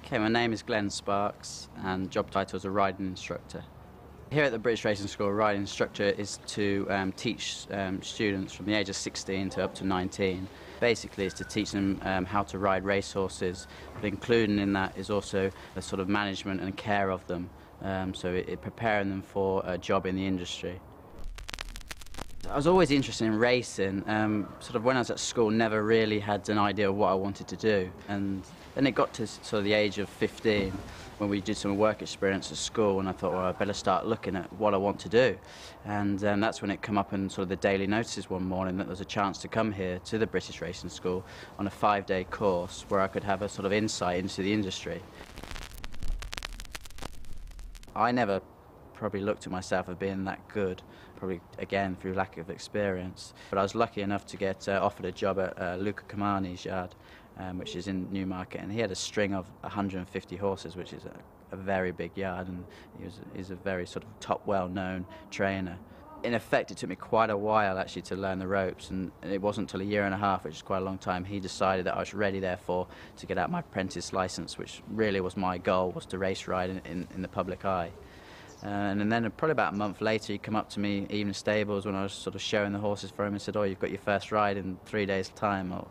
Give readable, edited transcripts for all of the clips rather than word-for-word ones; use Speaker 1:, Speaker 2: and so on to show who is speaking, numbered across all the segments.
Speaker 1: Okay, my name is Glen and job title is a riding instructor. Here at the British Racing School, a riding instructor is to teach students from the age of 16 to up to 19. Basically, it's to teach them how to ride racehorses, but including in that is also a sort of management and care of them, so it preparing them for a job in the industry. I was always interested in racing. Sort of when I was at school, never really had an idea of what I wanted to do. And then it got to sort of the age of 15 when we did some work experience at school, and I thought, well, I better start looking at what I want to do. And that's when it came up in sort of the daily notices one morning that there was a chance to come here to the British Racing School on a 5-day course where I could have a sort of insight into the industry. I never probably looked at myself as being that good, probably again through lack of experience. But I was lucky enough to get offered a job at Luca Kamani's yard, which is in Newmarket, and he had a string of 150 horses, which is a very big yard, and he's a very sort of top well-known trainer. In effect, it took me quite a while actually to learn the ropes, and it wasn't until a year and a half, which is quite a long time, he decided that I was ready therefore to get out my apprentice licence, which really was my goal, was to race ride in the public eye. And then probably about a month later, he came up to me, even in stables, when I was sort of showing the horses for him, and said, "Oh, you've got your first ride in 3 days' time." Oh,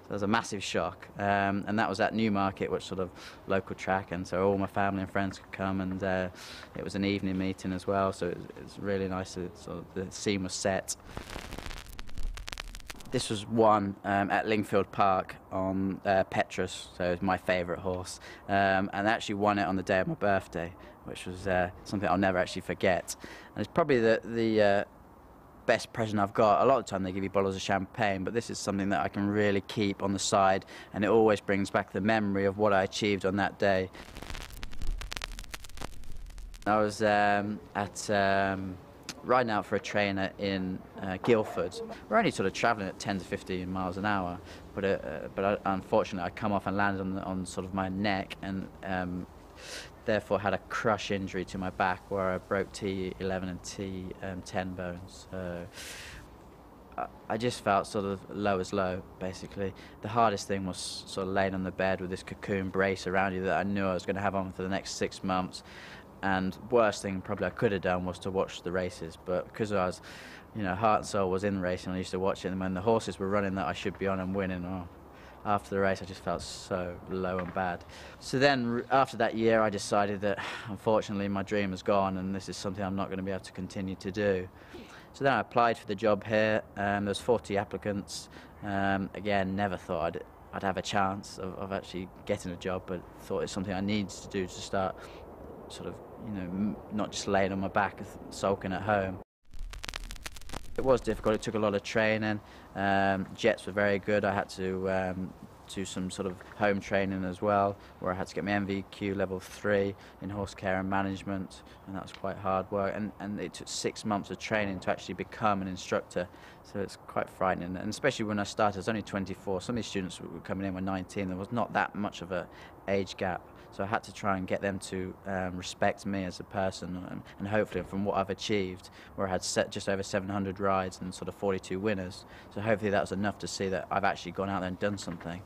Speaker 1: so it was a massive shock. And that was at Newmarket, which sort of local track, and so all my family and friends could come, and it was an evening meeting as well, so it was really nice. Sort of the scene was set. This was won at Lingfield Park on Petrus, so it was my favourite horse, and I actually won it on the day of my birthday, which was something I'll never actually forget. And it's probably the best present I've got. A lot of the time they give you bottles of champagne, but this is something that I can really keep on the side, and it always brings back the memory of what I achieved on that day. I was riding out for a trainer in Guildford. We're only sort of travelling at 10 to 15 miles an hour, but unfortunately I come off and landed on sort of my neck, and therefore had a crush injury to my back where I broke T11 and T10 bones. So I just felt sort of low as low, basically. The hardest thing was sort of laying on the bed with this cocoon brace around you that I knew I was going to have on for the next 6 months. And worst thing probably I could have done was to watch the races, but because I was, heart and soul was in racing, I used to watch it, and when the horses were running that I should be on and winning, after the race I just felt so low and bad. So then after that year I decided that unfortunately my dream is gone, and this is something I'm not going to be able to continue to do. So then I applied for the job here, and there's 40 applicants. Again, never thought I'd have a chance of actually getting a job, but thought it's something I needed to do to start sort of, not just laying on my back sulking at home. It was difficult, it took a lot of training. Jets were very good. I had to do some sort of home training as well, where I had to get my MVQ level 3 in horse care and management, and that was quite hard work, and it took 6 months of training to actually become an instructor, so it's quite frightening. And especially when I started, I was only 24. Some of these students were coming in were 19. There was not that much of an age gap, so I had to try and get them to respect me as a person, and hopefully from what I've achieved, where I had set just over 700 rides and sort of 42 winners, so hopefully that was enough to see that I've actually gone out there and done something.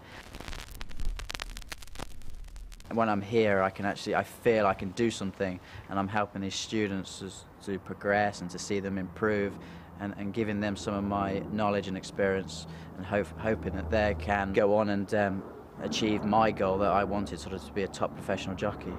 Speaker 1: And when I'm here, I feel I can do something, and I'm helping these students to progress and to see them improve, and giving them some of my knowledge and experience, and hoping that they can go on and achieve my goal that I wanted, sort of to be a top professional jockey.